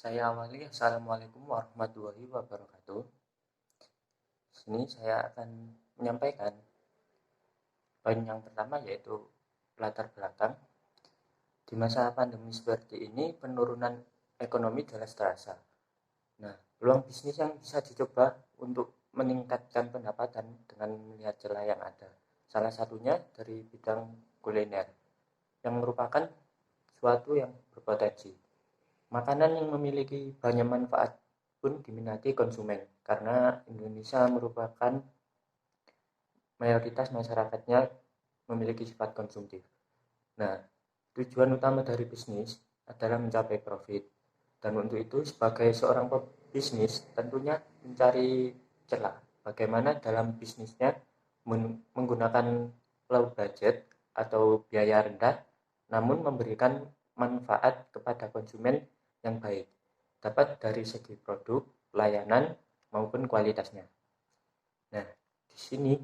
Saya awali, Assalamualaikum warahmatullahi wabarakatuh. Sini saya akan menyampaikan poin yang pertama yaitu latar belakang. Di masa pandemi seperti ini, penurunan ekonomi jelas terasa. Nah, peluang bisnis yang bisa dicoba untuk meningkatkan pendapatan dengan melihat celah yang ada. Salah satunya dari bidang kuliner, yang merupakan suatu yang berpotensi. Makanan yang memiliki banyak manfaat pun diminati konsumen karena Indonesia merupakan mayoritas masyarakatnya memiliki sifat konsumtif. Nah, tujuan utama dari bisnis adalah mencapai profit. Dan untuk itu sebagai seorang pebisnis tentunya mencari celah bagaimana dalam bisnisnya menggunakan low budget atau biaya rendah namun memberikan manfaat kepada konsumen yang baik, dapat dari segi produk, layanan, maupun kualitasnya. Nah, di sini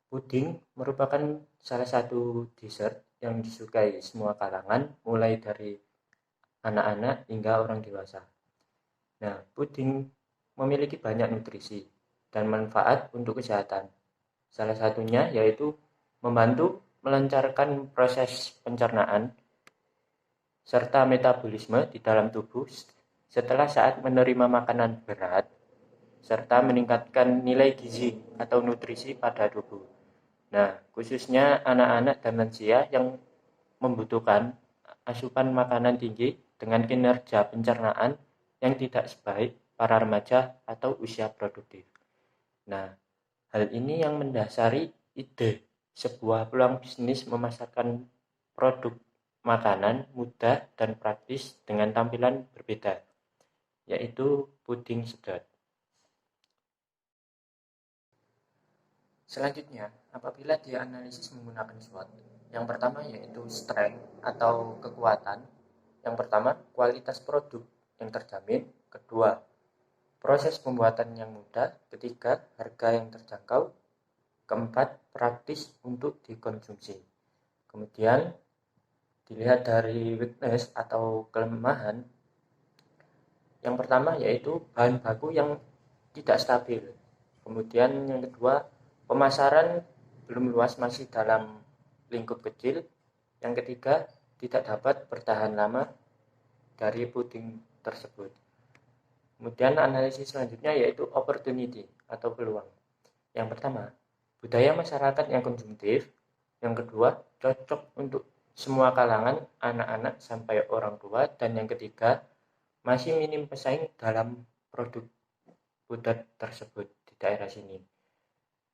puding merupakan salah satu dessert yang disukai semua kalangan, mulai dari anak-anak hingga orang dewasa. Nah, puding memiliki banyak nutrisi dan manfaat untuk kesehatan. Salah satunya yaitu membantu melancarkan proses pencernaan serta metabolisme di dalam tubuh setelah saat menerima makanan berat, serta meningkatkan nilai gizi atau nutrisi pada tubuh. Nah, khususnya anak-anak dan lansia yang membutuhkan asupan makanan tinggi dengan kinerja pencernaan yang tidak sebaik para remaja atau usia produktif. Nah, hal ini yang mendasari ide sebuah peluang bisnis memasarkan produk makanan mudah dan praktis dengan tampilan berbeda, yaitu puding sedot. Selanjutnya, apabila dianalisis menggunakan SWOT, yang pertama yaitu strength atau kekuatan. Yang pertama, kualitas produk yang terjamin. Kedua, proses pembuatan yang mudah. Ketiga, harga yang terjangkau. Keempat, praktis untuk dikonsumsi. Kemudian, dilihat dari weakness atau kelemahan. Yang pertama yaitu bahan baku yang tidak stabil. Kemudian yang kedua, pemasaran belum luas, masih dalam lingkup kecil. Yang ketiga, tidak dapat bertahan lama dari puding tersebut. Kemudian analisis selanjutnya yaitu opportunity atau peluang. Yang pertama, budaya masyarakat yang konsumtif. Yang kedua, cocok untuk semua kalangan, anak-anak sampai orang tua. Dan yang ketiga, masih minim pesaing dalam produk puding tersebut di daerah sini.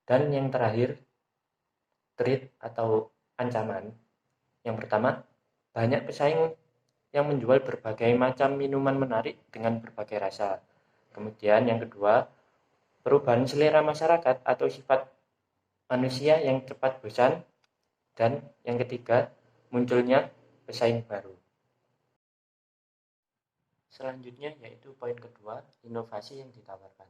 Dan yang terakhir, threat atau ancaman. Yang pertama, banyak pesaing yang menjual berbagai macam minuman menarik dengan berbagai rasa. Kemudian yang kedua, perubahan selera masyarakat atau sifat manusia yang cepat bosan. Dan yang ketiga, munculnya pesaing baru. Selanjutnya yaitu poin kedua, inovasi yang ditawarkan.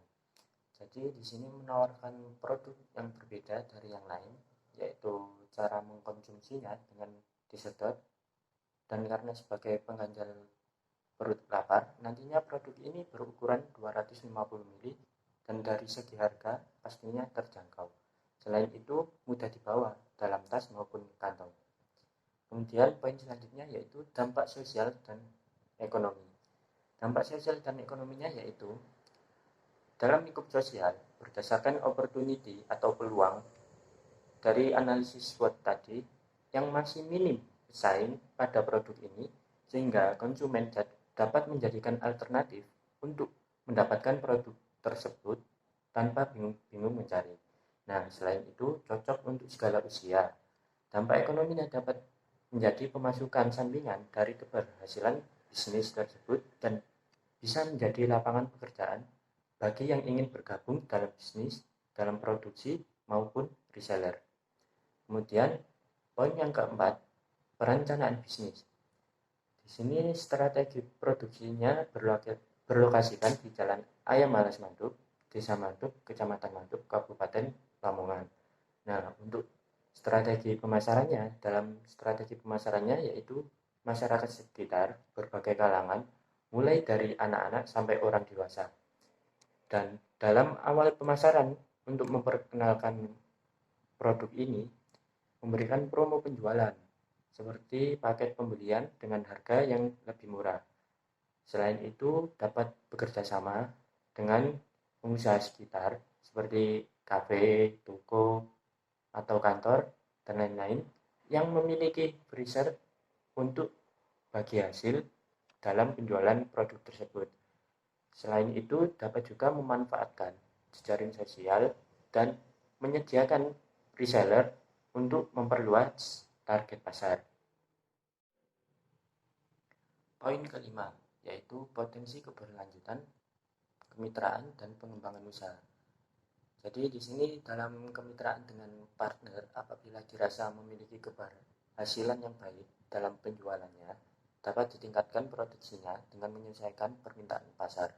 Jadi di sini menawarkan produk yang berbeda dari yang lain, yaitu cara mengkonsumsinya dengan disedot, dan karena sebagai pengganjal perut lapar, nantinya produk ini berukuran 250 ml dan dari segi harga pastinya terjangkau. Selain itu mudah dibawa dalam tas maupun kantong. Kemudian poin selanjutnya yaitu dampak sosial dan ekonomi. Dampak sosial dan ekonominya yaitu dalam lingkup sosial, berdasarkan opportunity atau peluang dari analisis SWOT tadi, yang masih minim pesaing pada produk ini, sehingga konsumen dapat menjadikan alternatif untuk mendapatkan produk tersebut tanpa bingung-bingung mencari. Nah, selain itu cocok untuk segala usia. Dampak ekonominya dapat menjadi pemasukan sampingan dari keberhasilan bisnis tersebut dan bisa menjadi lapangan pekerjaan bagi yang ingin bergabung dalam bisnis, dalam produksi maupun reseller. Kemudian poin yang keempat, perencanaan bisnis. Di sini strategi produksinya berlokasikan di Jalan Ayam Malas Manduk, Desa Manduk, Kecamatan Manduk, Kabupaten Lamongan. Nah, untuk strategi pemasarannya, dalam strategi pemasarannya yaitu masyarakat sekitar berbagai kalangan mulai dari anak-anak sampai orang dewasa. Dan dalam awal pemasaran, untuk memperkenalkan produk ini, memberikan promo penjualan, seperti paket pembelian dengan harga yang lebih murah. Selain itu, dapat bekerja sama dengan pengusaha sekitar, seperti kafe, toko, atau kantor, dan lain-lain, yang memiliki freezer untuk bagi hasil dalam penjualan produk tersebut. Selain itu, dapat juga memanfaatkan jejaring sosial dan menyediakan reseller untuk memperluas target pasar. Poin kelima, yaitu potensi keberlanjutan, kemitraan, dan pengembangan usaha. Jadi di sini dalam kemitraan dengan partner, apabila dirasa memiliki keberhasilan yang baik dalam penjualannya, dapat ditingkatkan produksinya dengan menyesuaikan permintaan pasar.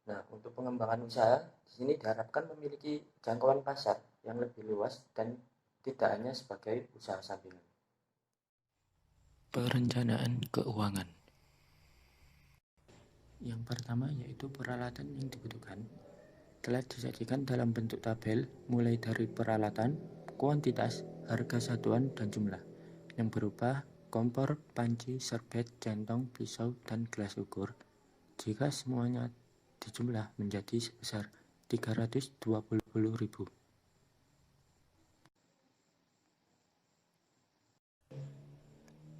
Nah, untuk pengembangan usaha, di sini diharapkan memiliki jangkauan pasar yang lebih luas dan tidak hanya sebagai usaha sampingan. Perencanaan keuangan. Yang pertama yaitu peralatan yang dibutuhkan. Telah disajikan dalam bentuk tabel mulai dari peralatan, kuantitas, harga satuan, dan jumlah yang berupa kompor, panci, serbet, centong, pisau, dan gelas ukur. Jika semuanya dijumlah menjadi sebesar 320.000.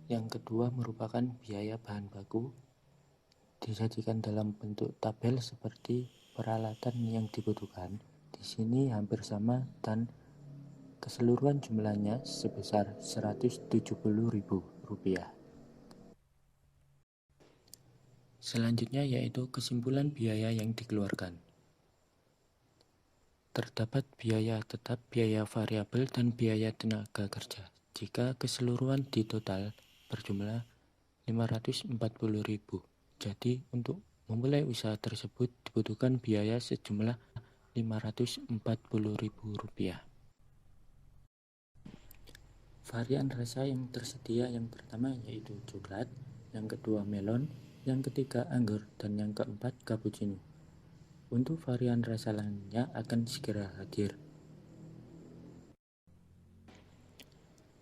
Yang kedua merupakan biaya bahan baku, disajikan dalam bentuk tabel seperti peralatan yang dibutuhkan. Di sini hampir sama dan keseluruhan jumlahnya sebesar Rp170.000. Selanjutnya yaitu kesimpulan biaya yang dikeluarkan. Terdapat biaya tetap, biaya variabel, dan biaya tenaga kerja. Jika keseluruhan di total berjumlah Rp540.000. Jadi untuk memulai usaha tersebut dibutuhkan biaya sejumlah Rp540.000. Varian rasa yang tersedia yang pertama yaitu coklat, yang kedua melon, yang ketiga anggur, dan yang keempat cappuccino. Untuk varian rasa lainnya akan segera hadir.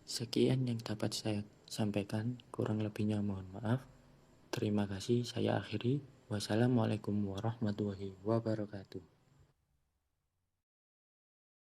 Sekian yang dapat saya sampaikan, kurang lebihnya mohon maaf. Terima kasih, saya akhiri. Wassalamualaikum warahmatullahi wabarakatuh.